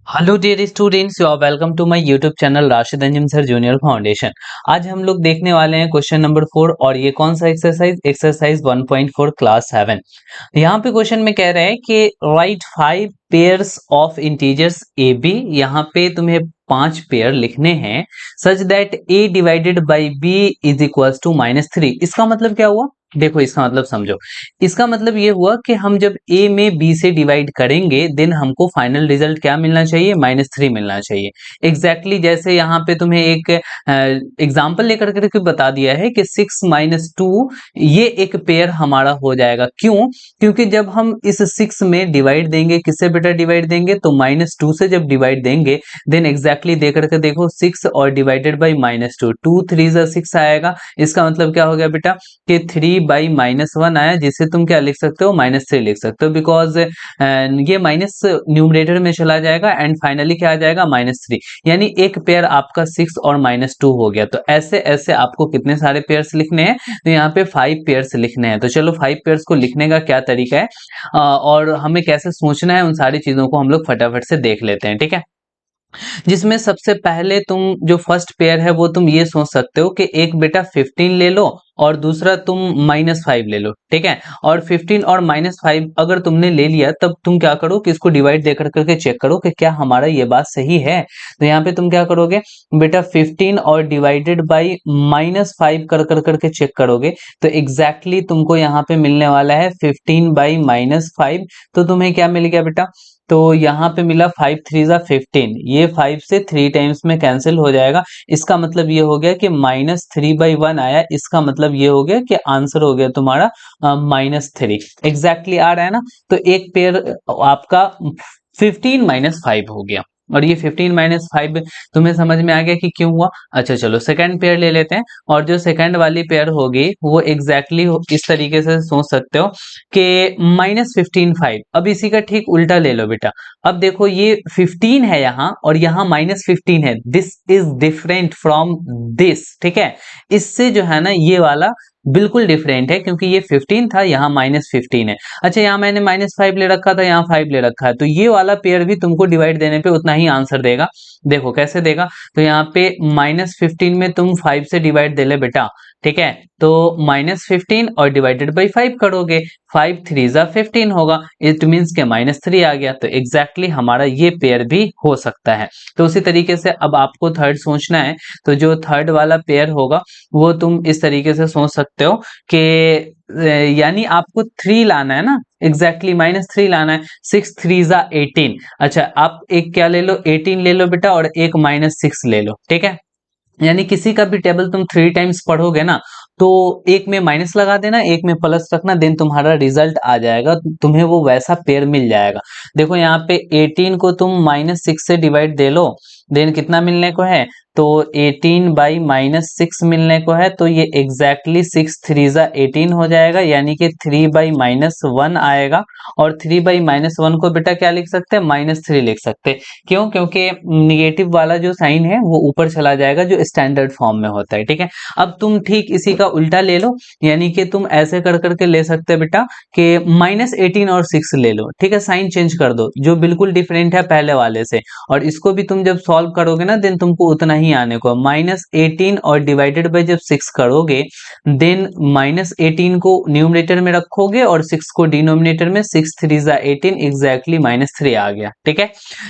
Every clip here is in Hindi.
Hello dear students, you are welcome to my YouTube channel Rashid Anjum sir junior foundation. आज हम लोग देखने वाले हैं क्वेश्चन नंबर 4 और ये कौन सा एक्सरसाइज 1.4 क्लास 7। यहाँ पे क्वेश्चन में कह रहे हैं कि write 5 pairs of integers A B. यहाँ पे तुम्हें 5 पेयर लिखने हैं such that A divided by B is equals to -3। इसका मतलब क्या हुआ? देखो इसका मतलब समझो। इसका मतलब ये हुआ कि हम जब a में b से डिवाइड करेंगे देन हमको फाइनल रिजल्ट क्या मिलना चाहिए? -3 मिलना चाहिए। एग्जैक्टली जैसे यहाँ पे तुम्हें एक एग्जाम्पल लेकर के बता दिया है कि 6 - 2 ये एक पेयर हमारा हो जाएगा। क्यों? क्योंकि जब हम इस 6 में डिवाइड देंगे, किससे बेटा डिवाइड देंगे? तो -2 से जब डिवाइड देंगे देन एग्जैक्टली दे करके देखो 6 और डिवाइडेड बाई -2, 2 3 6 आएगा। इसका मतलब क्या हो गया बेटा कि 3/-1 आया, जिसे तुम क्या लिख सकते हो? -3 लिख सकते हो, बिकॉज ये माइनस न्यूमरेटर में चला जाएगा एंड फाइनली क्या आ जाएगा? -3। यानी एक पेयर आपका 6 और -2 हो गया। तो ऐसे ऐसे आपको कितने सारे पेयर्स लिखने हैं? तो यहाँ पे 5 पेयर्स लिखने हैं। तो चलो 5 पेयर्स को लिखने का क्या तरीका है और हमें कैसे सोचना है, उन सारी चीजों को हम लोग फटाफट से देख लेते हैं। ठीक है, जिसमें सबसे पहले तुम जो फर्स्ट पेयर है वो तुम ये सोच सकते हो कि एक बेटा 15 ले लो और दूसरा तुम -5 ले लो। ठीक है, और 15 और -5 अगर तुमने ले लिया तब तुम क्या करो कि इसको डिवाइड देकर करके चेक करो कि क्या हमारा ये बात सही है। तो यहाँ पे तुम क्या करोगे बेटा? 15 और डिवाइडेड बाई -5 कर करके चेक करोगे तो एग्जैक्टली तुमको यहाँ पे मिलने वाला है 15/-5। तो तुम्हें क्या मिल गया बेटा? तो यहाँ पे मिला 5 3 जा 15। ये 5 से 3 टाइम्स में कैंसिल हो जाएगा। इसका मतलब ये हो गया कि -3/1 आया। इसका मतलब ये हो गया कि आंसर हो गया तुम्हारा -3। एग्जैक्टली आ रहा है ना? तो एक पेयर आपका 15 - 5 हो गया। और ये 15 - 5 तुम्हें समझ में आ गया कि क्यों हुआ? अच्छा चलो सेकंड पेयर ले लेते हैं। और जो सेकंड वाली पेयर होगी वो एग्जैक्टली इस तरीके से सोच सकते हो कि -15/5। अब इसी का ठीक उल्टा ले लो बेटा। अब देखो ये 15 है यहाँ और यहाँ -15 है। This is different from this. ठीक है, इससे जो है ना ये वाला बिल्कुल डिफरेंट है, क्योंकि ये 15 था, यहाँ -15 है। अच्छा, यहाँ मैंने -5 ले रखा था, यहाँ 5 ले रखा है, तो ये वाला पेयर भी तुमको डिवाइड देने पे उतना ही आंसर देगा। देखो कैसे देगा। तो यहाँ पे -15 में तुम 5 से डिवाइड दे ले बेटा। ठीक है, तो -15 और डिवाइडेड बाई 5 करोगे, 5 3 जा 15 होगा। इट मीन्स के -3 आ गया। तो एग्जैक्टली हमारा ये पेयर भी हो सकता है। तो उसी तरीके से अब आपको थर्ड सोचना है। तो जो थर्ड वाला पेयर होगा वो तुम इस तरीके से सोच सकते हो कि यानी आपको 3 लाना है ना। एग्जैक्टली -3 लाना है। 6 3 जा 18। अच्छा, आप एक क्या ले लो? 18 ले लो बेटा और एक -6 ले लो। ठीक है, यानी किसी का भी टेबल तुम 3 टाइम्स पढ़ोगे ना तो एक में माइनस लगा देना, एक में प्लस रखना, देन तुम्हारा रिजल्ट आ जाएगा, तुम्हें वो वैसा पेयर मिल जाएगा। देखो यहाँ पे 18 को तुम -6 से डिवाइड दे लो, देन कितना मिलने को है? तो 18/-6 मिलने को है। तो ये एग्जैक्टली 6 3 जा 18 हो जाएगा, यानी कि 3/-1 आएगा। और 3/-1 को बेटा क्या लिख सकते हैं? -3 लिख सकते हैं। क्यों? क्योंकि निगेटिव वाला जो साइन है वो ऊपर चला जाएगा, जो स्टैंडर्ड फॉर्म में होता है। ठीक है, अब तुम ठीक इसी का उल्टा ले लो, यानी कि तुम ऐसे कर करके ले सकते हो बेटा कि -18 और 6 ले लो। ठीक है, साइन चेंज कर दो जो बिल्कुल डिफरेंट है पहले वाले से। और इसको भी तुम जब सॉल्व करोगे ना देन तुमको उतना ही आने को। -18 और डिवाइडेड बाई जब 6 करोगे देन -18 को न्यूमरेटर में रखोगे और 6 को डिनोमिनेटर में। 6 3 जा 18, एग्जैक्टली -3 आ गया। ठीक है,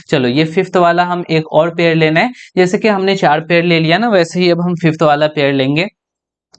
चलो ये फिफ्थ वाला हम एक और पेयर लेना है। जैसे कि हमने 4 पेयर ले लिया ना, वैसे ही अब हम फिफ्थ वाला पेयर लेंगे।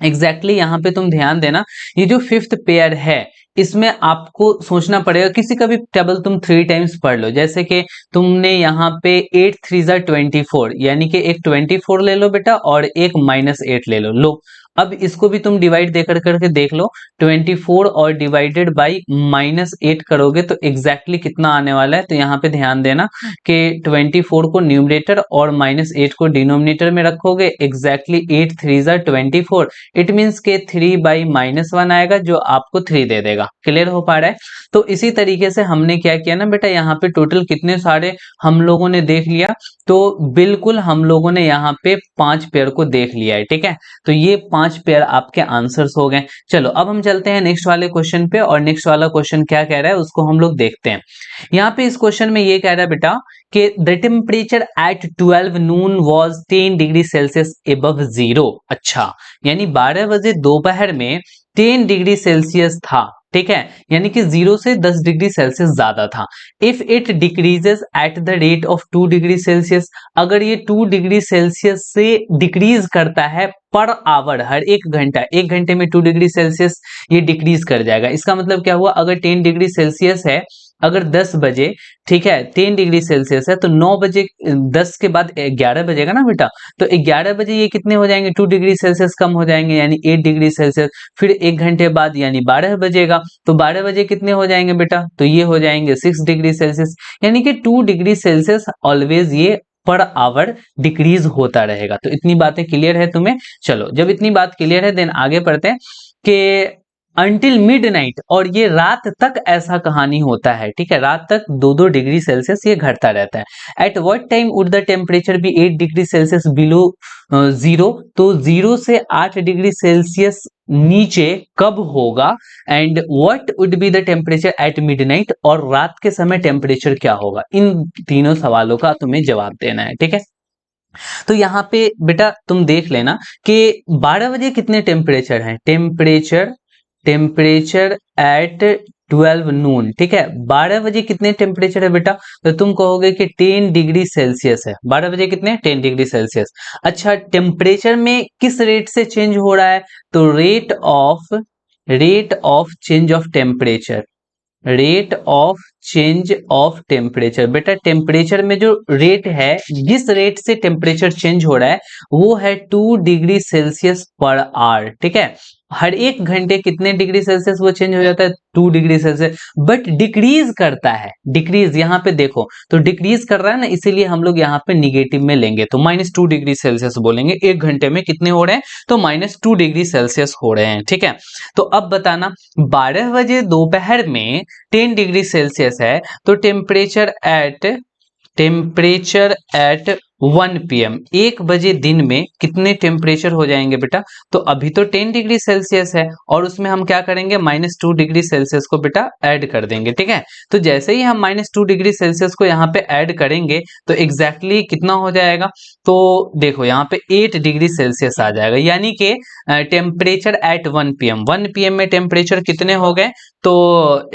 एग्जैक्टली यहाँ पे तुम ध्यान देना, ये जो फिफ्थ पेयर है इसमें आपको सोचना पड़ेगा। किसी का भी टेबल तुम 3 टाइम्स पढ़ लो, जैसे कि तुमने यहाँ पे 8 3 जा 24, यानी कि एक 24 ले लो बेटा और एक -8 ले लो। लो, अब इसको भी तुम डिवाइड देकर करके देख लो। 24 और डिवाइडेड बाई -8 करोगे तो एग्जैक्टली कितना आने वाला है? तो यहाँ पे ध्यान देना कि 24 को न्यूमरेटर और -8 को डिनोमिनेटर में रखोगे। एग्जैक्टली 8 3 जा 24। इट मीन्स के 3/-1 आएगा, जो आपको 3 दे देगा। क्लियर हो पा रहा है? तो इसी तरीके से हमने क्या किया ना बेटा, यहाँ पे टोटल कितने सारे हम लोगों ने देख लिया। तो बिल्कुल हम लोगों ने यहाँ पे 5 पेयर को देख लिया है। ठीक है, तो ये 5 5 पेयर आपके आंसर्स हो गए। चलो अब हम चलते हैं नेक्स्ट वाले क्वेश्चन पे, और नेक्स्ट वाला क्वेश्चन क्या कह रहा है उसको हम लोग देखते हैं। यहाँ पे इस क्वेश्चन में ये कह रहा है बेटा कि the temperature eight 12 Noon was 10 degree Celsius above zero. अच्छा, यानी 12 बजे दोपहर में 10 डिग्री सेल्सियस था, ठीक है, यानी कि 0 से 10 डिग्री सेल्सियस ज्यादा था। If it decreases eight the rate of 2 degree Celsius, अगर ये 2 डिग्री सेल्सियस से डिक्रीज करता है पर आवर, हर एक घंटे में 2 डिग्री सेल्सियस ये डिक्रीज कर जाएगा। इसका मतलब क्या हुआ, अगर 10 डिग्री सेल्सियस है, अगर 10 बजे, ठीक है, 10 डिग्री सेल्सियस है, तो 9 बजे 10 के बाद 11 बजेगा ना बेटा, तो 11 बजे ये कितने हो जाएंगे, 2 डिग्री सेल्सियस कम हो जाएंगे, यानी 8 डिग्री सेल्सियस। फिर 1 घंटे बाद यानी 12 बजेगा, तो 12 बजे कितने हो जाएंगे बेटा, तो ये हो जाएंगे 6 डिग्री सेल्सियस। यानी कि 2 डिग्री सेल्सियस ऑलवेज ये पर आवर डिक्रीज होता रहेगा। तो इतनी बातें क्लियर है तुम्हें। चलो जब इतनी बात क्लियर है, देन आगे पढ़ते हैं कि अंटिल मिडनाइट, और ये रात तक ऐसा कहानी होता है, ठीक है, रात तक 2-2 डिग्री सेल्सियस ये घटता रहता है। At what time would the temperature be 8 degree Celsius below zero, तो 0 से 8 डिग्री सेल्सियस नीचे कब होगा। And what would be the temperature at midnight, और रात के समय टेम्परेचर क्या होगा। इन तीनों सवालों का तुम्हें जवाब देना है, ठीक है। तो यहाँ पे बेटा तुम देख लेना कि 12 बजे कितने टेम्परेचर हैं, टेम्परेचर एट 12 नून, ठीक है, 12 बजे कितने टेम्परेचर है बेटा, तो तुम कहोगे कि 10 डिग्री सेल्सियस है। 12 बजे कितने, 10 डिग्री सेल्सियस। अच्छा, टेम्परेचर में किस रेट से चेंज हो रहा है, तो rate of change of temperature, rate of change of temperature. बेटा टेम्परेचर में जो रेट है, जिस रेट से टेम्परेचर चेंज हो रहा है, वो है 2 डिग्री सेल्सियस पर आवर, ठीक है। हर 1 घंटे कितने डिग्री सेल्सियस वो चेंज हो जाता है, 2 डिग्री सेल्सियस, बट डिक्रीज करता है, डिक्रीज यहाँ पे देखो, तो डिक्रीज कर रहा है ना, इसीलिए हम लोग यहाँ पे निगेटिव में लेंगे, तो -2 डिग्री सेल्सियस बोलेंगे। 1 घंटे में कितने हो रहे हैं, तो -2 डिग्री सेल्सियस हो रहे हैं, ठीक है। तो अब बताना, 12 बजे दोपहर में 10 डिग्री सेल्सियस है, तो टेम्परेचर एट 1 PM, 1 बजे दिन में कितने टेम्परेचर हो जाएंगे बेटा, तो अभी तो 10 डिग्री सेल्सियस है, और उसमें हम क्या करेंगे, -2 डिग्री सेल्सियस को बेटा ऐड कर देंगे, ठीक है। तो जैसे ही हम -2 डिग्री सेल्सियस को यहाँ पे ऐड करेंगे, तो एग्जैक्टली कितना हो जाएगा, तो देखो यहाँ पे 8 डिग्री सेल्सियस आ जाएगा, यानी कि टेम्परेचर एट 1 PM, 1 PM में टेम्परेचर कितने हो गए, तो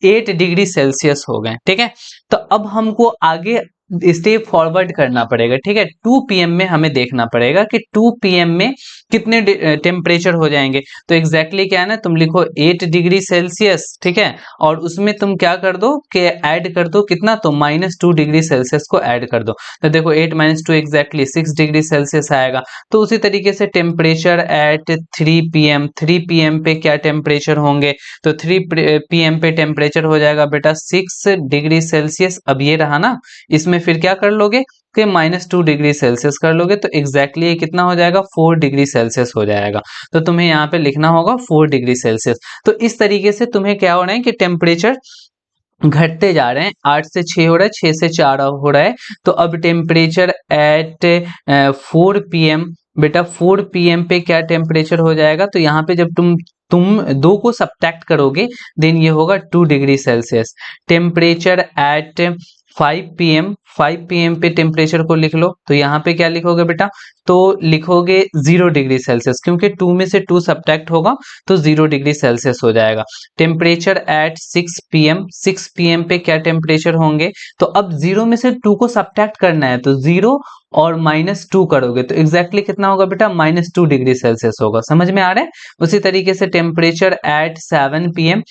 8 डिग्री सेल्सियस हो गए, ठीक है। तो अब हमको आगे स्टेप फॉरवर्ड करना पड़ेगा, ठीक है। 2 PM में हमें देखना पड़ेगा कि 2 PM में कितने टेम्परेचर हो जाएंगे, तो एग्जैक्टली क्या है ना, तुम लिखो 8 डिग्री सेल्सियस, ठीक है, और उसमें तुम क्या कर दो कि ऐड कर दो कितना, तो -2 डिग्री सेल्सियस को ऐड कर दो, तो देखो 8 - 2 एग्जैक्टली 6 डिग्री सेल्सियस आएगा। तो उसी तरीके से टेम्परेचर एट 3 PM, 3 PM पे क्या टेम्परेचर होंगे, तो 3 PM पे टेम्परेचर हो जाएगा बेटा 6 डिग्री सेल्सियस। अब ये रहा ना, इसमें फिर क्या कर लोगे कि -2 डिग्री सेल्सियस कर लोगे, तो एग्जैक्टली ये कितना हो जाएगा, 4 डिग्री सेल्सियस हो जाएगा। तो तुम्हें यहाँ पे लिखना होगा 4 डिग्री सेल्सियस। तो इस तरीके से तुम्हें क्या हो रहा है कि टेम्परेचर घटते जा रहे हैं, 8 से 6 हो रहा है, 6 से 4 हो रहा है। तो अब टेम्परेचर एट 4 PM, बेटा 4 PM पे क्या टेम्परेचर हो जाएगा, तो यहाँ पे जब तुम 2 को सब्ट्रैक्ट करोगे, देन ये होगा 2 degree Celsius. Temperature at 5 PM, 5 PM पे टेम्परेचर को लिख लो, तो यहाँ पे क्या लिखोगे बेटा, तो लिखोगे 0 डिग्री सेल्सियस, क्योंकि 2 में से 2 सब्ट्रैक्ट होगा तो 0 डिग्री सेल्सियस हो जाएगा। टेम्परेचर एट 6 PM, 6 PM पे क्या टेम्परेचर होंगे, तो अब 0 में से 2 को सब्ट्रैक्ट करना है, तो 0 और -2 करोगे, तो एग्जैक्टली कितना होगा बेटा, -2 डिग्री सेल्सियस होगा। समझ में आ रहा है। उसी तरीके से टेम्परेचर एट 7 PM,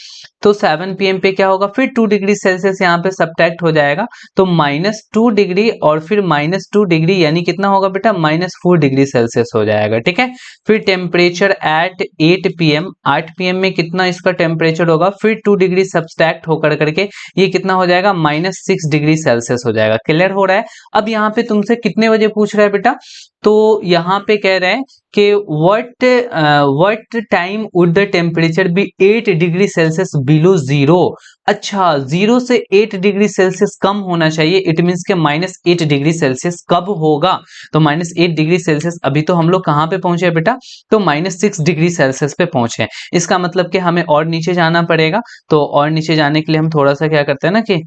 तो 7 PM पे क्या होगा, फिर 2 डिग्री सेल्सियस यहाँ पे सब्ट्रैक्ट हो जाएगा, तो -2 डिग्री और फिर -2 डिग्री, यानी कितना होगा बेटा, -4 डिग्री सेल्सियस हो जाएगा, ठीक है। फिर टेम्परेचर एट 8 PM, 8 PM में कितना इसका टेम्परेचर होगा, फिर 2 डिग्री सब्ट्रैक्ट होकर करके ये कितना हो जाएगा, -6 डिग्री सेल्सियस हो जाएगा। क्लियर हो रहा है। अब यहाँ पे तुमसे कितने बजे पूछ रहा है बेटा? तो यहाँ पे कह रहे हैं कि what time would the temperature be 8 degree Celsius below zero. अच्छा, जीरो से 8 डिग्री सेल्सियस कम होना चाहिए, इट मीन्स के -8 डिग्री सेल्सियस कब होगा? तो -8 डिग्री सेल्सियस, अभी तो हम लोग कहाँ पे पहुंचे हैं बेटा? तो -6 डिग्री सेल्सियस पे पहुंचे हैं। इसका मतलब कि हमें और नीचे जाना पड़ेगा। तो और नीचे जाने के लिए हम थोड़ा सा क्या करते हैं ना कि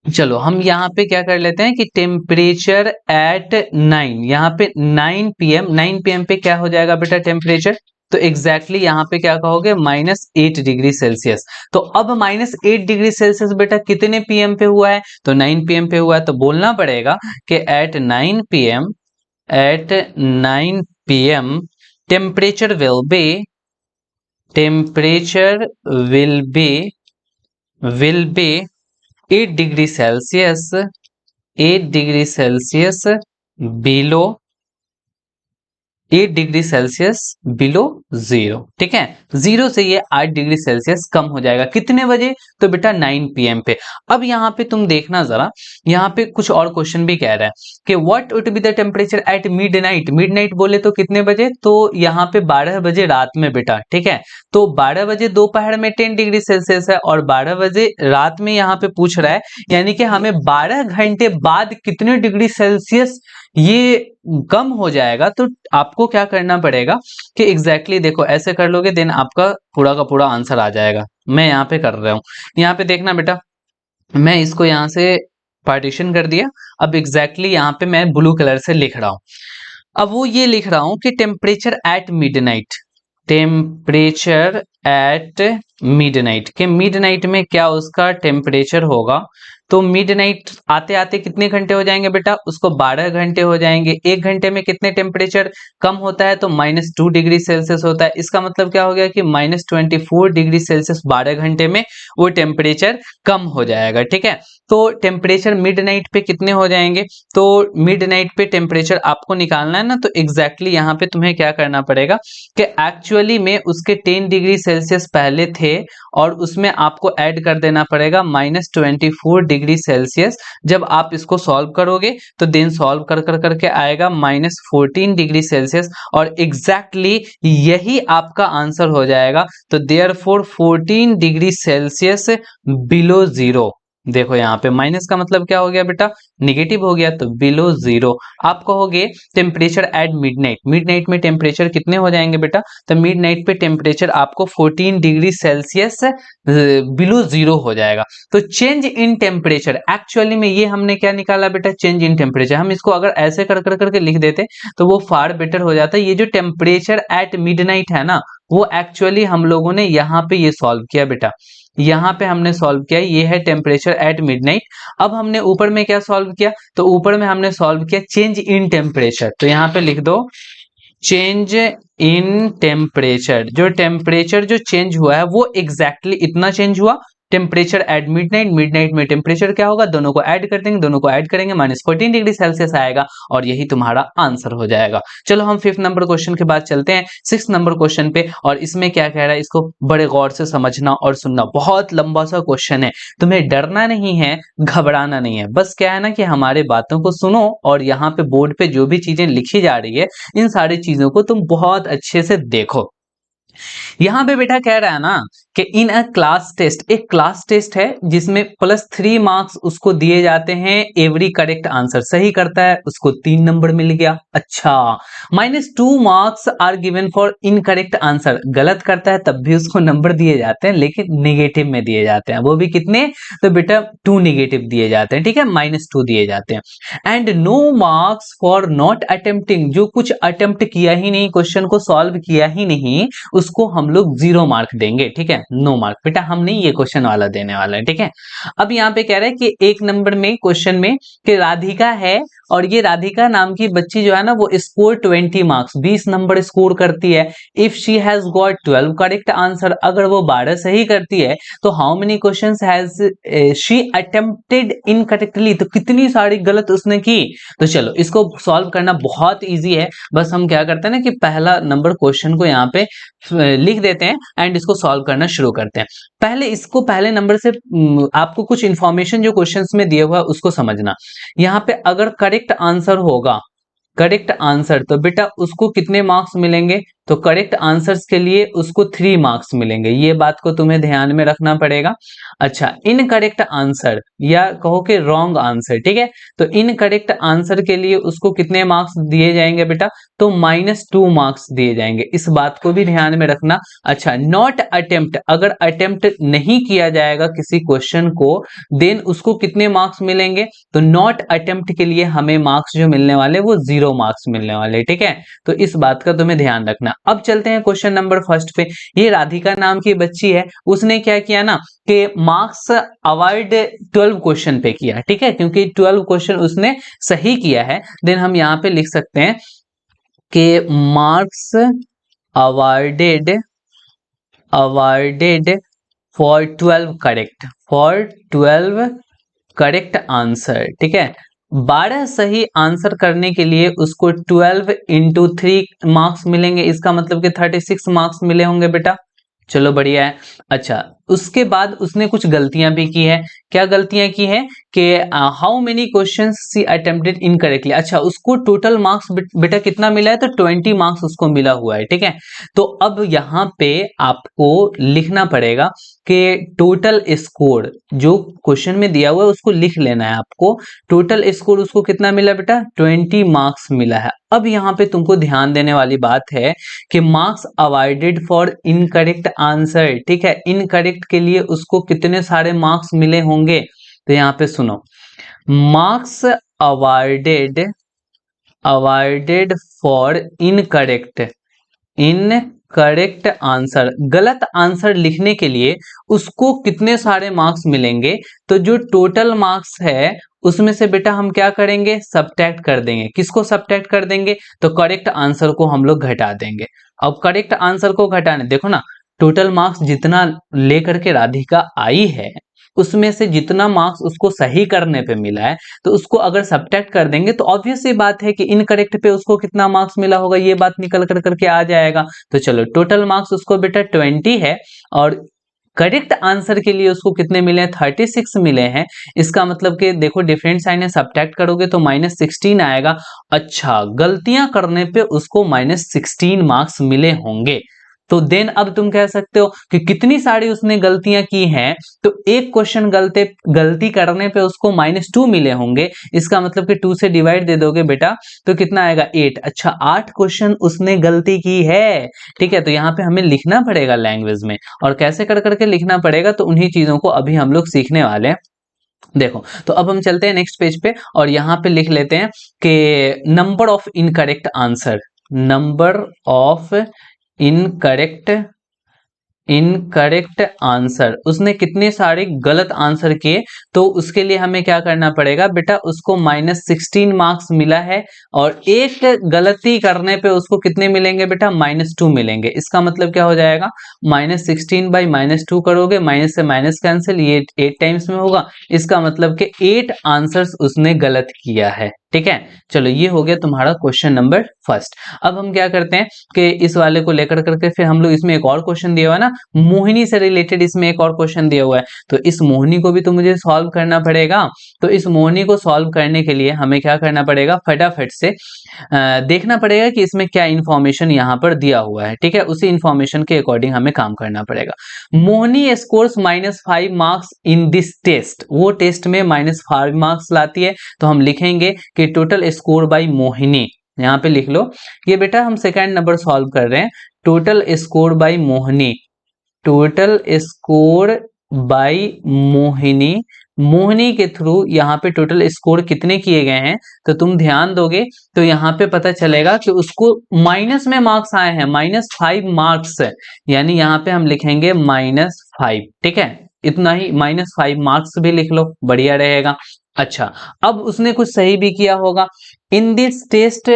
चलो हम यहाँ पे क्या कर लेते हैं कि टेम्परेचर एट 9, यहाँ पे 9 पीएम पे क्या हो जाएगा बेटा टेम्परेचर? तो एग्जैक्टली यहाँ पे क्या कहोगे? -8 डिग्री सेल्सियस। तो अब -8 डिग्री सेल्सियस बेटा कितने पीएम पे हुआ है? तो 9 पीएम पे हुआ है। तो बोलना पड़ेगा कि at 9 PM temperature will be 8 degree Celsius, 8 degree Celsius below 8 degree Celsius below zero. ठीक है, जीरो से ये 8 डिग्री सेल्सियस कम हो जाएगा। कितने बजे? तो बेटा 9 पीएम पे। अब यहाँ पे तुम देखना जरा, यहाँ पे कुछ और क्वेश्चन भी कह रहा है कि what would be the temperature at midnight. Midnight बोले तो कितने बजे? तो यहाँ पे 12 बजे रात में बेटा। ठीक है, तो 12 बजे दोपहर में 10 डिग्री सेल्सियस है और 12 बजे रात में यहाँ पे पूछ रहा है, यानी कि हमें 12 घंटे बाद कितने डिग्री सेल्सियस ये कम हो जाएगा। तो आपको क्या करना पड़ेगा कि एग्जैक्टली देखो ऐसे कर लोगे देन आपका पूरा का पूरा आंसर आ जाएगा। मैं यहाँ पे कर रहा हूँ, यहाँ पे देखना बेटा, मैं इसको यहाँ से पार्टीशन कर दिया। अब एग्जैक्टली यहाँ पे मैं ब्लू कलर से लिख रहा हूँ। अब वो ये लिख रहा हूँ कि temperature at midnight, temperature at midnight के मिडनाइट में क्या उसका टेम्परेचर होगा। तो मिडनाइट आते आते कितने घंटे हो जाएंगे बेटा? उसको 12 घंटे हो जाएंगे। एक घंटे में कितने टेम्परेचर कम होता है? तो -2 डिग्री सेल्सियस होता है। इसका मतलब क्या हो गया कि -24 डिग्री सेल्सियस 12 घंटे में वो टेम्परेचर कम हो जाएगा। ठीक है, तो टेम्परेचर मिडनाइट पे कितने हो जाएंगे? तो मिडनाइट पे टेम्परेचर आपको निकालना है ना, तो एग्जैक्टली यहाँ पे तुम्हें क्या करना पड़ेगा कि एक्चुअली में उसके 10 डिग्री सेल्सियस पहले थे और उसमें आपको ऐड कर देना पड़ेगा -24 डिग्री सेल्सियस। जब आप इसको सॉल्व करोगे तो देन सॉल्व कर कर करके आएगा -14 डिग्री सेल्सियस और एग्जैक्टली यही आपका आंसर हो जाएगा। तो therefore 14 degree Celsius below zero. देखो यहाँ पे माइनस का मतलब क्या हो गया बेटा? निगेटिव हो गया, तो बिलो जीरो। आप कहोगे टेम्परेचर एट मिडनाइट, मिडनाइट में टेम्परेचर कितने हो जाएंगे बेटा? तो मिडनाइट पे टेम्परेचर आपको 14 डिग्री सेल्सियस बिलो जीरो हो जाएगा। तो चेंज इन टेम्परेचर, एक्चुअली में ये हमने क्या निकाला बेटा? Change in temperature. हम इसको अगर ऐसे कर कर करके लिख देते तो वो फार बेटर हो जाता। ये जो टेम्परेचर एट मिडनाइट है ना, वो एक्चुअली हम लोगों ने यहाँ पे ये सॉल्व किया बेटा, यहाँ पे हमने सॉल्व किया, ये है टेम्परेचर एट मिडनाइट। अब हमने ऊपर में क्या सॉल्व किया? तो ऊपर में हमने सॉल्व किया चेंज इन टेम्परेचर। तो यहाँ पे लिख दो चेंज इन टेम्परेचर। जो टेम्परेचर जो चेंज हुआ है वो एग्जैक्टली इतना चेंज हुआ। टेम्परेचर एट मिडनाइट, मिडनाइट में टेम्परेचर क्या होगा? दोनों को ऐड कर देंगे, दोनों को ऐड करेंगे -14 डिग्री सेल्सियस आएगा और यही तुम्हारा आंसर हो जाएगा। चलो हम 5th नंबर क्वेश्चन के बाद चलते हैं 6th नंबर क्वेश्चन पे। और इसमें क्या कह रहा है, इसको बड़े गौर से समझना और सुनना। बहुत लंबा सा क्वेश्चन है, तुम्हें डरना नहीं है, घबराना नहीं है। बस क्या है ना कि हमारे बातों को सुनो और यहाँ पे बोर्ड पे जो भी चीजें लिखी जा रही है इन सारी चीजों को तुम बहुत अच्छे से देखो। यहाँ पे बेटा कह रहा है ना कि इन अ क्लास टेस्ट, एक क्लास टेस्ट है जिसमें +3 मार्क्स उसको दिए जाते हैं। एवरी करेक्ट आंसर सही करता है उसको 3 नंबर मिल गया। अच्छा, -2 marks are given for incorrect answer, गलत करता है तब भी उसको नंबर दिए जाते हैं लेकिन नेगेटिव में दिए जाते हैं। वो भी कितने? तो बेटा 2 नेगेटिव दिए जाते हैं। ठीक है, -2 दिए जाते हैं। And no marks for not attempting, जो कुछ अटेम्प्ट किया ही नहीं, क्वेश्चन को सॉल्व किया ही नहीं, उसको हम लोग 0 मार्क देंगे। ठीक है, नो मार्क बेटा हम नहीं ये क्वेश्चन वाला देने वाला है। ठीक है, अब यहाँ पे कह रहा है कि 1 नंबर में क्वेश्चन में कि राधिका है और ये राधिका नाम की बच्ची जो है ना वो स्कोर 20 मार्क्स, 20 नंबर स्कोर करती है। If she has got 12 correct answer, अगर वो 12 सही करती है तो how many questions has she attempted incorrectly, तो कितनी सारी गलत उसने की। तो चलो इसको सॉल्व करना बहुत इजी है। बस हम क्या करते हैं ना कि पहला नंबर क्वेश्चन को यहाँ पे लिख देते हैं एंड इसको सॉल्व करना शुरू करते हैं। पहले इसको पहले नंबर से आपको कुछ इंफॉर्मेशन जो क्वेश्चंस में दिया हुआ है उसको समझना। यहाँ पे अगर करेक्ट करेक्ट आंसर होगा, करेक्ट आंसर, तो बेटा उसको कितने मार्क्स मिलेंगे? तो करेक्ट आंसर्स के लिए उसको 3 मार्क्स मिलेंगे, ये बात को तुम्हें ध्यान में रखना पड़ेगा। अच्छा, इनकरेक्ट आंसर या कहो कि रॉन्ग आंसर, ठीक है, तो इनकरेक्ट आंसर के लिए उसको कितने मार्क्स दिए जाएंगे बेटा? तो -2 मार्क्स दिए जाएंगे, इस बात को भी ध्यान में रखना। अच्छा, नॉट अटेम्प्ट, अगर अटेम्प्ट नहीं किया जाएगा किसी क्वेश्चन को, देन उसको कितने मार्क्स मिलेंगे? तो नॉट अटेम्प्ट के लिए हमें मार्क्स जो मिलने वाले वो 0 मार्क्स मिलने वाले, ठीक है, तो इस बात का तुम्हें ध्यान रखना। अब चलते हैं क्वेश्चन नंबर फर्स्ट पे। ये राधिका नाम की बच्ची है, उसने क्या किया ना कि मार्क्स अवॉइड 12 क्वेश्चन पे किया, ठीक है, क्योंकि 12 क्वेश्चन उसने सही किया है, देन हम यहां पे लिख सकते हैं कि marks awarded for 12 correct, for 12 correct answer, ठीक है, 12 सही आंसर करने के लिए उसको 12 इंटू 3 मार्क्स मिलेंगे, इसका मतलब कि 36 मार्क्स मिले होंगे बेटा। चलो बढ़िया है। अच्छा, उसके बाद उसने कुछ गलतियां भी की है। क्या गलतियां की है कि how many questions she attempted incorrectly, अच्छा उसको टोटल मार्क्स बेटा कितना मिला है? तो 20 मार्क्स उसको मिला हुआ है, ठीक है, तो अब यहाँ पे आपको लिखना पड़ेगा कि टोटल स्कोर जो क्वेश्चन में दिया हुआ है उसको लिख लेना है आपको। टोटल स्कोर उसको कितना मिला बेटा? 20 मार्क्स मिला है। अब यहाँ पे तुमको ध्यान देने वाली बात है कि marks avoided for incorrect answer, ठीक है, इनकरेक्ट के लिए उसको कितने सारे मार्क्स मिले होंगे? तो यहाँ पे सुनो, marks avoided avoided for incorrect answer, गलत आंसर लिखने के लिए उसको कितने सारे मार्क्स मिलेंगे? तो जो टोटल मार्क्स है उसमें से बेटा हम क्या करेंगे? सब्ट्रैक्ट कर देंगे। किसको सब्ट्रैक्ट कर देंगे? तो करेक्ट आंसर को हम लोग घटा देंगे। अब करेक्ट आंसर को घटाने, देखो ना, टोटल मार्क्स जितना लेकर के राधिका आई है उसमें से जितना मार्क्स उसको सही करने पे मिला है, तो उसको अगर सब्ट्रैक्ट कर देंगे तो ऑब्वियस सी बात है कि इनकरेक्ट पे उसको कितना मार्क्स मिला होगा, ये बात निकल कर करके आ जाएगा। तो चलो, टोटल मार्क्स उसको बेटा 20 है और करेक्ट आंसर के लिए उसको कितने मिले हैं? 36 मिले हैं। इसका मतलब कि देखो, डिफरेंट साइन है, सब्ट्रैक्ट करोगे तो -16 आएगा। अच्छा, गलतियां करने पे उसको -16 मार्क्स मिले होंगे। तो देन अब तुम कह सकते हो कि कितनी सारी उसने गलतियां की हैं, तो एक क्वेश्चन गलती करने पे उसको -2 मिले होंगे। इसका मतलब कि 2 से डिवाइड दे दोगे बेटा तो कितना आएगा? 8। अच्छा, 8 क्वेश्चन उसने गलती की है, ठीक है, तो यहाँ पे हमें लिखना पड़ेगा लैंग्वेज में, और कैसे कर करके लिखना पड़ेगा तो उन्हीं चीजों को अभी हम लोग सीखने वाले हैं। देखो, तो अब हम चलते हैं नेक्स्ट पेज पे और यहाँ पे लिख लेते हैं कि number of incorrect answer, number of incorrect incorrect answer, उसने कितने सारे गलत आंसर किए, तो उसके लिए हमें क्या करना पड़ेगा बेटा? उसको -16 मार्क्स मिला है और एक गलती करने पे उसको कितने मिलेंगे बेटा? -2 मिलेंगे। इसका मतलब क्या हो जाएगा? -16 बाई -2 करोगे, माइनस से माइनस कैंसिल, ये 8 टाइम्स में होगा, इसका मतलब कि 8 आंसर्स उसने गलत किया है, ठीक है। चलो, ये हो गया तुम्हारा क्वेश्चन नंबर फर्स्ट। अब हम क्या करते हैं कि इस वाले को लेकर करके फिर हम लोग, इसमें एक और क्वेश्चन दिया हुआ है ना, मोहिनी से रिलेटेड इसमें एक और क्वेश्चन दिया हुआ है, तो इस मोहिनी को भी तो मुझे सॉल्व करना पड़ेगा। तो इस मोहिनी को सॉल्व करने के लिए हमें क्या करना पड़ेगा? फटाफट से देखना पड़ेगा कि इसमें क्या इंफॉर्मेशन यहाँ पर दिया हुआ है, ठीक है, उसी इंफॉर्मेशन के अकॉर्डिंग हमें काम करना पड़ेगा। Mohini scores -5 marks in this test, वो टेस्ट में -5 मार्क्स लाती है, तो हम लिखेंगे कि टोटल स्कोर बाय मोहिनी, यहाँ पे लिख लो। ये बेटा हम सेकंड नंबर सॉल्व कर रहे हैं, total score bye Mohini, total score bye Mohini, Mohini के थ्रू यहाँ पे टोटल स्कोर कितने किए गए हैं, तो तुम ध्यान दोगे तो यहाँ पे पता चलेगा कि उसको माइनस में मार्क्स आए हैं, -5 मार्क्स, यानी यहाँ पे हम लिखेंगे -5, ठीक है, इतना ही, -5 मार्क्स भी लिख लो, बढ़िया रहेगा। अच्छा, अब उसने कुछ सही भी किया होगा। In this test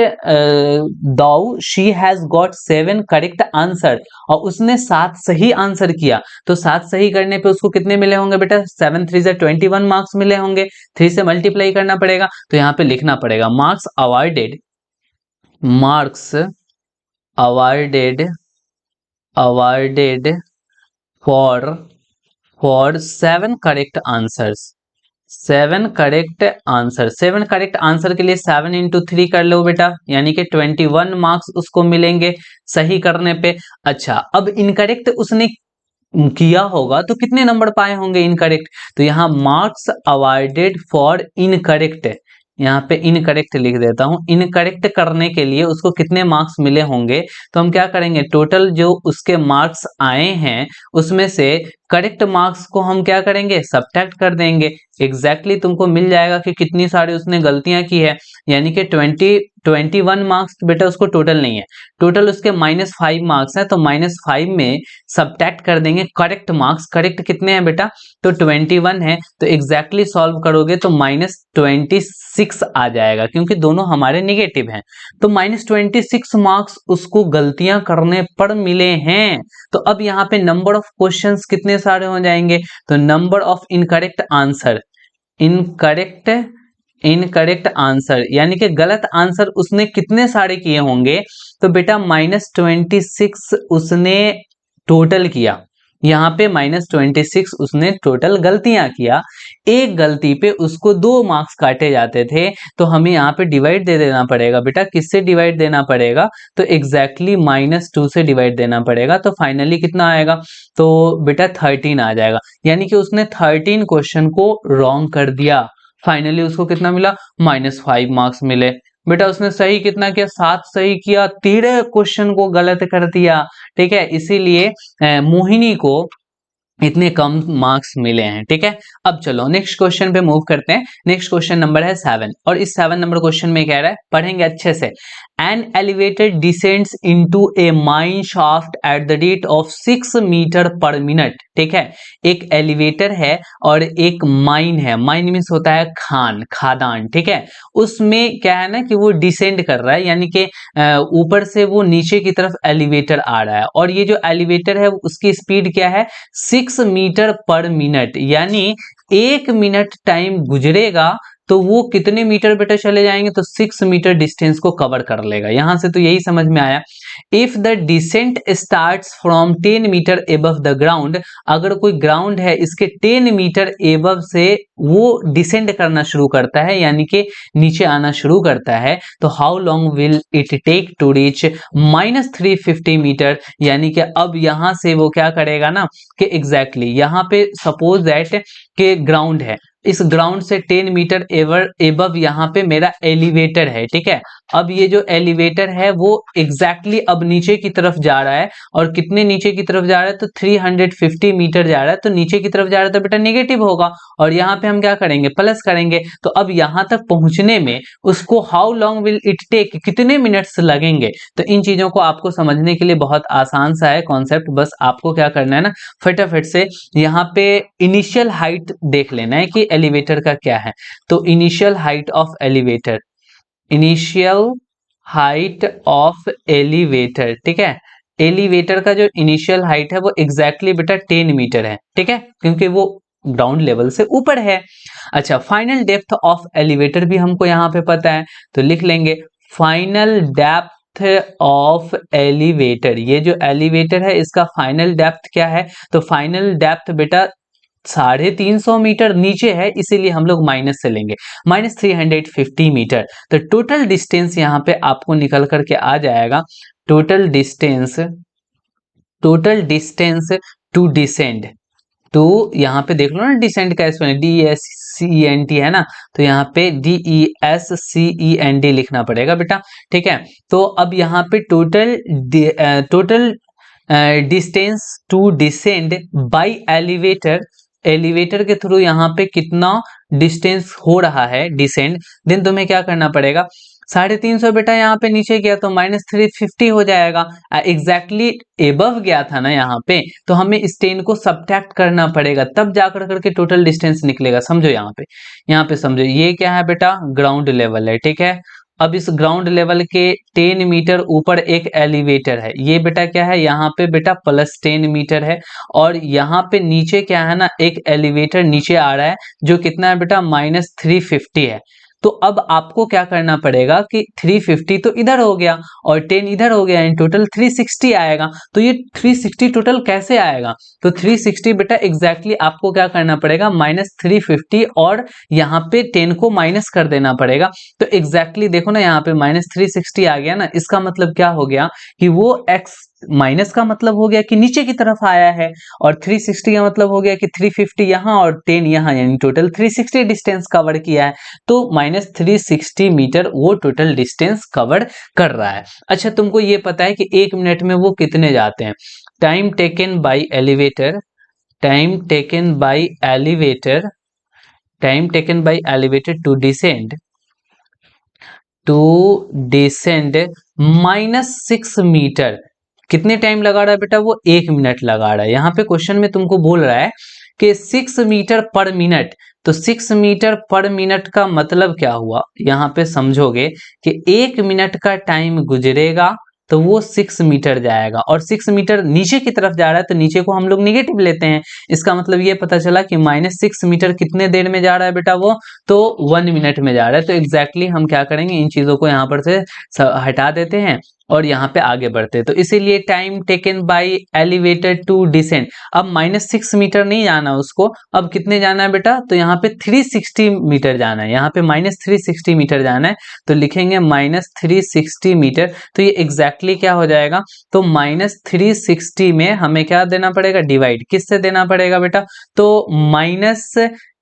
though she has got 7 correct answer, और उसने 7 सही आंसर किया, तो 7 सही करने पे उसको कितने मिले होंगे बेटा? 7 3 21 मार्क्स मिले होंगे, 3 से मल्टीप्लाई करना पड़ेगा, तो यहाँ पे लिखना पड़ेगा marks awarded for 7 correct answers, 7 correct answer. 7 correct answer के लिए 7 इंटू 3 कर लो बेटा, यानी कि 21 मार्क्स उसको मिलेंगे सही करने पे। अच्छा, अब इनकरेक्ट उसने किया होगा तो कितने नंबर पाए होंगे इनकरेक्ट? तो यहाँ मार्क्स अवॉर्डेड फॉर इनकरेक्ट, यहाँ पे इनकरेक्ट लिख देता हूं। इनकरेक्ट करने के लिए उसको कितने मार्क्स मिले होंगे? तो हम क्या करेंगे, टोटल जो उसके मार्क्स आए हैं उसमें से करेक्ट मार्क्स को हम क्या करेंगे, सब्ट्रैक्ट कर देंगे। एग्जैक्टली तुमको मिल जाएगा कि कितनी सारी उसने गलतियां की है, यानी कि 21 मार्क्स बेटा उसको टोटल नहीं है, टोटल उसके -5 मार्क्स है। तो -5 में सब्ट्रैक्ट कर देंगे करेक्ट मार्क्स। करेक्ट कितने हैं बेटा? तो 21 है। तो एग्जैक्टली सॉल्व करोगे तो -26 आ जाएगा, क्योंकि दोनों हमारे निगेटिव हैं। तो -26 मार्क्स उसको गलतियां करने पर मिले हैं। तो अब यहाँ पे नंबर ऑफ क्वेश्चंस कितने सारे हो जाएंगे? तो number of incorrect answer, incorrect incorrect answer यानी कि गलत आंसर उसने कितने सारे किए होंगे? तो बेटा -26 उसने टोटल किया, यहाँ पे -26 उसने टोटल गलतियां किया। एक गलती पे उसको 2 मार्क्स काटे जाते थे, तो हमें यहाँ पे डिवाइड दे देना पड़ेगा बेटा। किससे डिवाइड देना पड़ेगा? तो एग्जैक्टली -2 से डिवाइड देना पड़ेगा। तो फाइनली कितना आएगा? तो बेटा 13 आ जाएगा, यानी कि उसने 13 क्वेश्चन को रॉन्ग कर दिया। फाइनली उसको कितना मिला? -5 मार्क्स मिले। बेटा उसने सही कितना किया? 7 सही किया, 13 क्वेश्चन को गलत कर दिया। ठीक है, इसीलिए मोहिनी को इतने कम मार्क्स मिले हैं। ठीक है, अब चलो नेक्स्ट क्वेश्चन पे मूव करते हैं। नेक्स्ट क्वेश्चन नंबर है 7, और इस 7 नंबर क्वेश्चन में कह रहा है, पढ़ेंगे अच्छे से। An elevator descends into a mine shaft at the rate of 6 meter per minute. ठीक है, एक एलिवेटर है और एक माइन है। माइन मीन्स होता है खादान। ठीक है, उसमें क्या है ना कि वो डिसेंड कर रहा है, यानी कि ऊपर से वो नीचे की तरफ एलिवेटर आ रहा है, और ये जो एलिवेटर है उसकी स्पीड क्या है? 6 मीटर पर मिनट, यानी 1 मिनट टाइम गुजरेगा तो वो कितने मीटर बेटा चले जाएंगे? तो 6 मीटर डिस्टेंस को कवर कर लेगा। यहां से तो यही समझ में आया। If the descent starts from 10 meter above the ground, अगर कोई ग्राउंड है इसके 10 मीटर एबव से वो डिसेंड करना शुरू करता है, यानी कि नीचे आना शुरू करता है, तो how long will it take to reach -350 meter? यानी कि अब यहां से वो क्या करेगा ना कि एग्जैक्टली यहां पे सपोज दैट के ग्राउंड है, इस ग्राउंड से 10 मीटर एबव यहाँ पे मेरा एलिवेटर है। ठीक है, अब ये जो एलिवेटर है वो एग्जैक्टली अब नीचे की तरफ जा रहा है, और कितने नीचे की तरफ जा रहा है? तो 350 मीटर जा रहा है। तो नीचे की तरफ जा रहा है तो बेटा नेगेटिव होगा, और यहाँ पे हम क्या करेंगे? प्लस करेंगे। तो अब यहाँ तक पहुंचने में उसको how long will it take, कितने मिनट्स लगेंगे? तो इन चीजों को आपको समझने के लिए बहुत आसान सा है कॉन्सेप्ट। बस आपको क्या करना है ना, फटाफट से यहाँ पे इनिशियल हाइट देख लेना है कि एलिवेटर का क्या है। तो initial height of elevator, initial height of elevator, ठीक है, एलिवेटर का जो इनिशियल हाइट है वो एग्जैक्टली बेटा 10 मीटर है। ठीक है, क्योंकि वो ग्राउंड लेवल से ऊपर है। अच्छा, फाइनल डेप्थ ऑफ एलिवेटर भी हमको यहाँ पे पता है, तो लिख लेंगे फाइनल डेप्थ ऑफ एलिवेटर। ये जो एलिवेटर है इसका फाइनल डेप्थ क्या है? तो फाइनल डेप्थ बेटा 350 मीटर नीचे है, इसीलिए हम लोग माइनस से लेंगे, -350 मीटर। तो टोटल डिस्टेंस यहाँ पे आपको निकल करके आ जाएगा, टोटल डिस्टेंस टू डिसेंड, तो यहाँ पे देख लो ना डिसेंड का स्पेलिंग DESCENT है ना, तो यहाँ पे DESCEND लिखना पड़ेगा बेटा। ठीक है, तो अब यहाँ पे total distance to descend by elevator, elevator के थ्रू यहाँ पे कितना डिस्टेंस हो रहा है डिसेंड, देन तुम्हें क्या करना पड़ेगा? 350 बेटा यहाँ पे नीचे गया तो -350 हो जाएगा। एग्जैक्टली एबव गया था ना यहाँ पे, तो हमें इस 10 को सब्ट्रैक्ट करना पड़ेगा, तब जाकर करके टोटल डिस्टेंस निकलेगा। समझो यहाँ पे समझो, ये क्या है बेटा? ग्राउंड लेवल है। ठीक है, अब इस ग्राउंड लेवल के 10 मीटर ऊपर एक एलिवेटर है, ये बेटा क्या है? यहाँ पे बेटा +10 मीटर है, और यहाँ पे नीचे क्या है ना, एक एलिवेटर नीचे आ रहा है जो कितना है बेटा? -350 है। तो अब आपको क्या करना पड़ेगा कि 350 तो इधर हो गया और 10 इधर हो गया, इन टोटल 360 आएगा। तो ये 360 टोटल कैसे आएगा? तो 360 बेटा एग्जैक्टली आपको क्या करना पड़ेगा, -350 और यहाँ पे 10 को माइनस कर देना पड़ेगा। तो एग्जैक्टली देखो ना, यहाँ पे -360 आ गया ना, इसका मतलब क्या हो गया कि वो x माइनस का मतलब हो गया कि नीचे की तरफ आया है, और 360 का मतलब हो गया कि 350 यहाँ और 10 यहाँ, यानी टोटल 360 डिस्टेंस कवर किया है। तो -360 मीटर वो टोटल डिस्टेंस कवर कर रहा है। अच्छा, तुमको ये पता है कि 1 मिनट में वो कितने जाते हैं? Time taken by elevator, time taken by elevator, time taken by elevator to descend -6 meter, कितने टाइम लगा रहा है बेटा? वो 1 मिनट लगा रहा है। यहाँ पे क्वेश्चन में तुमको बोल रहा है कि 6 मीटर पर मिनट, तो 6 मीटर पर मिनट का मतलब क्या हुआ? यहाँ पे समझोगे कि 1 मिनट का टाइम गुजरेगा तो वो 6 मीटर जाएगा, और 6 मीटर नीचे की तरफ जा रहा है तो नीचे को हम लोग निगेटिव लेते हैं। इसका मतलब ये पता चला कि -6 मीटर कितने देर में जा रहा है बेटा वो? तो 1 मिनट में जा रहा है। तो एग्जैक्टली हम क्या करेंगे, इन चीजों को यहाँ पर से हटा देते हैं और यहाँ पे आगे बढ़ते हैं। तो इसीलिए time taken by elevator to descend, अब -6 मीटर नहीं जाना उसको, अब कितने जाना है बेटा? तो यहाँ पे 360 मीटर जाना है, यहाँ पे -360 मीटर जाना है। तो लिखेंगे -360 मीटर, तो ये एग्जैक्टली क्या हो जाएगा? तो -360 में हमें क्या देना पड़ेगा? डिवाइड किससे देना पड़ेगा बेटा? तो माइनस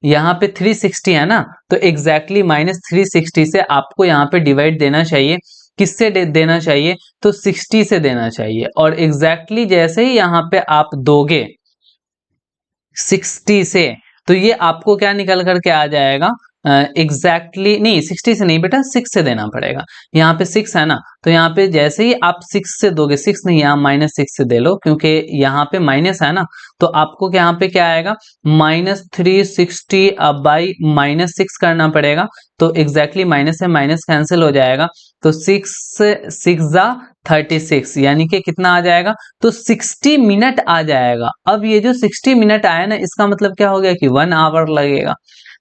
यहाँ पे 360 है ना, तो एग्जैक्टली -360 से आपको यहाँ पे डिवाइड देना चाहिए। किससे देना चाहिए? तो 60 से देना चाहिए, और एग्जैक्टली जैसे ही यहाँ पे आप दोगे 60 से, तो ये आपको क्या निकल करके आ जाएगा? एग्जैक्टली नहीं, 60 से नहीं बेटा, 6 से देना पड़ेगा। यहाँ पे 6 है ना, तो यहाँ पे जैसे ही आप 6 से दोगे, 6 नहीं, यहाँ -6 से दे लो, क्योंकि यहाँ पे माइनस है ना, तो आपको यहाँ पे क्या आएगा? -360 बाई -6 करना पड़ेगा। तो एग्जैक्टली माइनस से माइनस कैंसिल हो जाएगा, तो 6 जा 36, यानी कि कितना आ जाएगा? तो 60 मिनट आ जाएगा। अब ये जो 60 मिनट आया ना, इसका मतलब क्या हो गया कि 1 आवर लगेगा।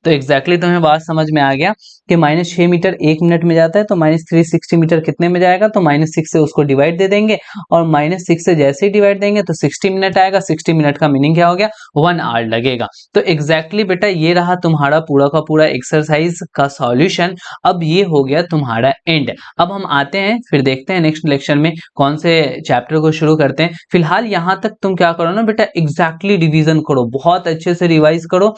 तो एग्जैक्टली तुम्हें बात समझ में आ गया कि -6 मीटर 1 मिनट में जाता है, तो -360 मीटर कितने में जाएगा? तो -6 से उसको डिवाइड दे देंगे, और -6 से जैसे ही डिवाइड देंगे तो 60 मिनट आएगा। 60 मिनट का मीनिंग क्या हो गया? 1 आवर लगेगा। तो एग्जैक्टली बेटा ये रहा तुम्हारा पूरा का पूरा एक्सरसाइज का सॉल्यूशन। अब ये हो गया तुम्हारा एंड। अब हम आते हैं, फिर देखते हैं नेक्स्ट लेक्चर में कौन से चैप्टर को शुरू करते हैं। फिलहाल यहाँ तक तुम क्या करो ना बेटा, एग्जैक्टली रिवीजन करो, बहुत अच्छे से रिवाइज करो,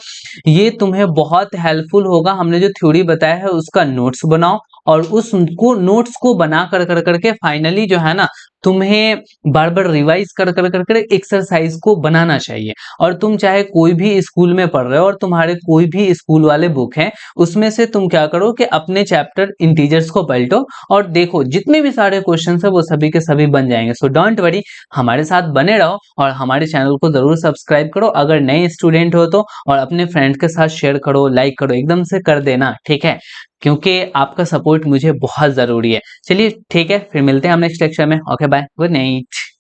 ये तुम्हें बहुत हेल्पफुल होगा। हमने जो थ्योरी बताया है उसका नोट्स बनाओ, और उसको नोट्स को बना कर करके फाइनली जो है ना, तुम्हें बार बार रिवाइज कर कर एक्सरसाइज को बनाना चाहिए। और तुम चाहे कोई भी स्कूल में पढ़ रहे हो और तुम्हारे कोई भी स्कूल वाले बुक हैं, उसमें से तुम क्या करो कि अपने चैप्टर इंटीजर्स को पलटो और देखो, जितने भी सारे क्वेश्चन है वो सभी के सभी बन जाएंगे। सो डोंट वरी, हमारे साथ बने रहो और हमारे चैनल को जरूर सब्सक्राइब करो अगर नए स्टूडेंट हो तो, और अपने फ्रेंड के साथ शेयर करो, लाइक करो, एकदम से कर देना, ठीक है? क्योंकि आपका सपोर्ट मुझे बहुत जरूरी है। चलिए ठीक है, फिर मिलते हैं हम नेक्स्ट लेक्चर में। Okay bye, good night.